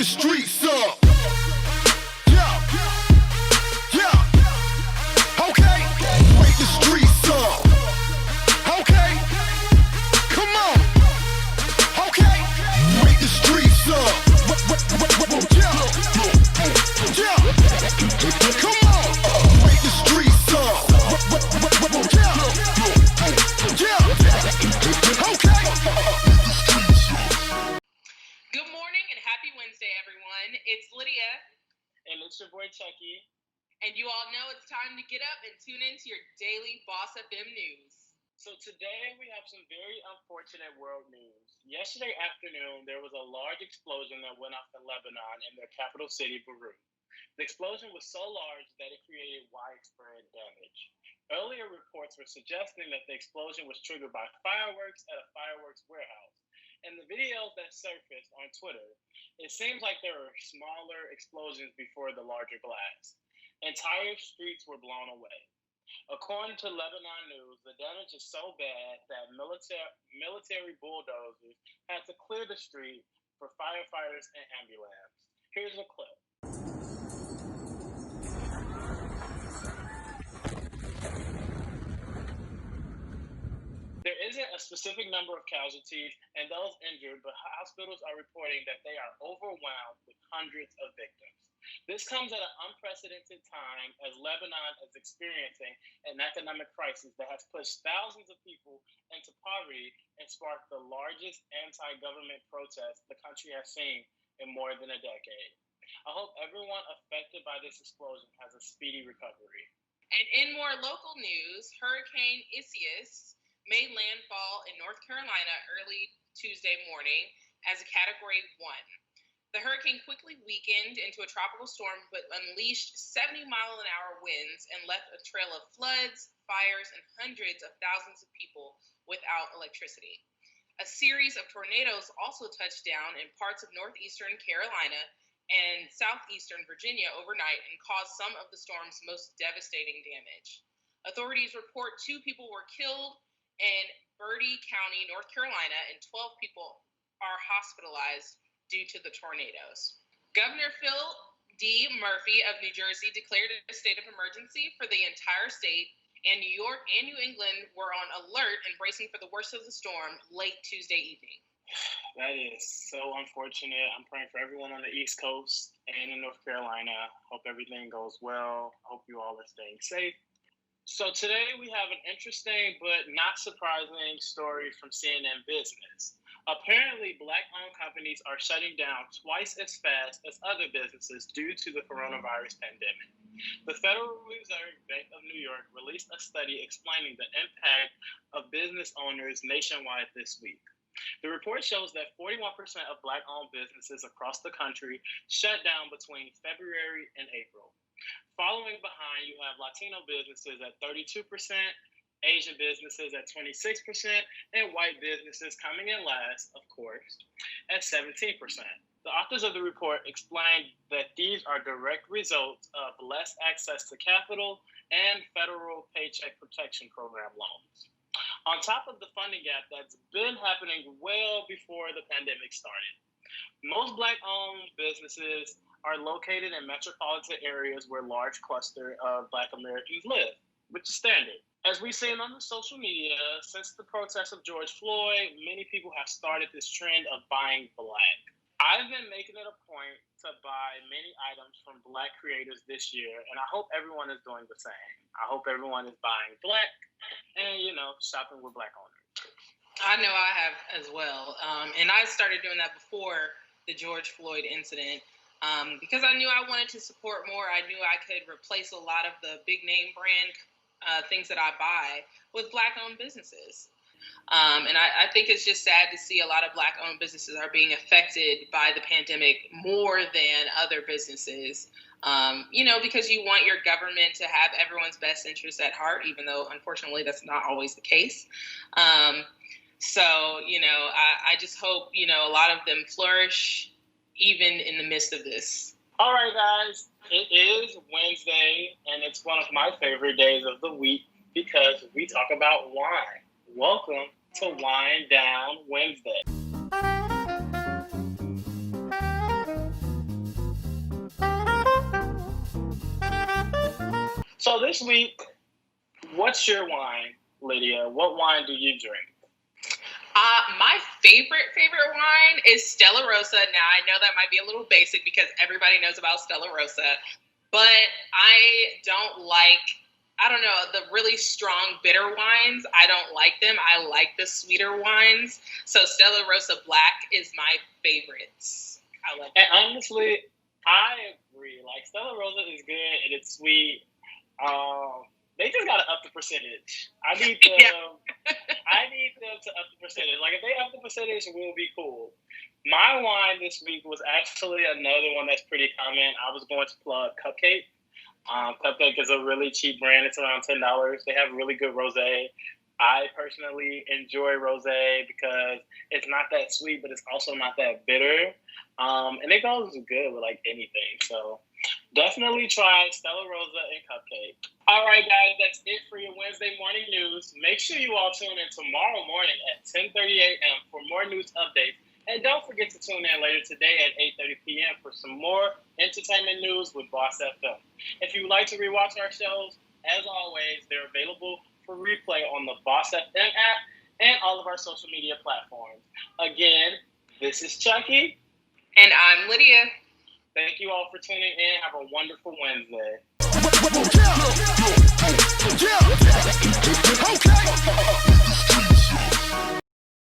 streets up. Yeah, yeah. Okay, wake the streets up. Okay, come on. Okay, wake the streets up. Yeah, yeah. Come on, wake the streets up. Yeah, yeah. Okay. Good morning and happy Wednesday, everyone. It's Lydia. And it's your boy Chuckie. And you all know it's time to get up and tune into your daily BossFM news. So today we have some very unfortunate world news. Yesterday afternoon, there was a large explosion that went off in Lebanon in their capital city, Beirut. The explosion was so large that it created widespread damage. Earlier reports were suggesting that the explosion was triggered by fireworks at a fireworks warehouse. In the videos that surfaced on Twitter, it seems like there were smaller explosions before the larger blast. Entire streets were blown away. According to Lebanon News, the damage is so bad that military bulldozers had to clear the street for firefighters and ambulance. Here's a clip. There isn't a specific number of casualties and those injured, but hospitals are reporting that they are overwhelmed with hundreds of victims. This comes at an unprecedented time as Lebanon is experiencing an economic crisis that has pushed thousands of people into poverty and sparked the largest anti-government protests the country has seen in more than a decade. I hope everyone affected by this explosion has a speedy recovery. And in more local news, Hurricane Isaias made landfall in North Carolina early Tuesday morning as a Category 1. The hurricane quickly weakened into a tropical storm but unleashed 70-mile-an-hour winds and left a trail of floods, fires, and hundreds of thousands of people without electricity. A series of tornadoes also touched down in parts of northeastern Carolina and southeastern Virginia overnight and caused some of the storm's most devastating damage. Authorities report 2 people were killed in Bertie County, North Carolina, and 12 people are hospitalized due to the tornadoes. Governor Phil D. Murphy of New Jersey declared a state of emergency for the entire state, and New York and New England were on alert and bracing for the worst of the storm late Tuesday evening. That is so unfortunate. I'm praying for everyone on the East Coast and in North Carolina. Hope everything goes well. Hope you all are staying safe. So today we have an interesting but not surprising story from CNN Business. Apparently, Black-owned companies are shutting down twice as fast as other businesses due to the coronavirus pandemic. The Federal Reserve Bank of New York released a study explaining the impact of business owners nationwide this week. The report shows that 41% of Black-owned businesses across the country shut down between February and April. Following behind, you have Latino businesses at 32%, Asian businesses at 26%, and white businesses coming in last, of course, at 17%. The authors of the report explained that these are direct results of less access to capital and federal Paycheck Protection Program loans. On top of the funding gap that's been happening well before the pandemic started. Most Black-owned businesses are located in metropolitan areas where large cluster of Black Americans live, which is standard. As we've seen on the social media, since the protests of George Floyd, many people have started this trend of buying Black. I've been making it a point to buy many items from Black creators this year, and I hope everyone is doing the same. I hope everyone is buying Black and, shopping with Black owners. I know I have as well. And I started doing that before the George Floyd incident because I knew I wanted to support more. I knew I could replace a lot of the big name brand things that I buy with Black-owned businesses. And I think it's just sad to see a lot of Black-owned businesses are being affected by the pandemic more than other businesses, because you want your government to have everyone's best interests at heart, even though, unfortunately, that's not always the case. I just hope, a lot of them flourish even in the midst of this. All right, guys. It is Wednesday, and it's one of my favorite days of the week because we talk about wine. Welcome to Wine Down Wednesday. So this week, what's your wine, Lydia? What wine do you drink? My favorite wine is Stella Rosa. Now, I know that might be a little basic because everybody knows about Stella Rosa, but I don't like, the really strong bitter wines. I don't like them. I like the sweeter wines. So Stella Rosa Black is my favorite. I love it. And honestly, I agree. Like, Stella Rosa is good and it's sweet. They just gotta up the percentage. I need them to up the percentage. Like, if they up the percentage, we'll be cool. My wine this week was actually another one that's pretty common. I was going to plug Cupcake. Cupcake is a really cheap brand. It's around $10. They have really good rosé. I personally enjoy rosé because it's not that sweet, but it's also not that bitter. And it goes good with like anything. So definitely try Stella Rosa and Cupcake. All right, guys, that's it for your Wednesday morning news. Make sure you all tune in tomorrow morning at 10:30 a.m. for more news updates. And don't forget to tune in later today at 8:30 p.m. for some more entertainment news with Boss FM. If you would like to rewatch our shows, as always, they're available for replay on the Boss FM app and all of our social media platforms. Again, this is Chuckie. And I'm Lydia. Thank you all for tuning in. Have a wonderful Wednesday. Okay.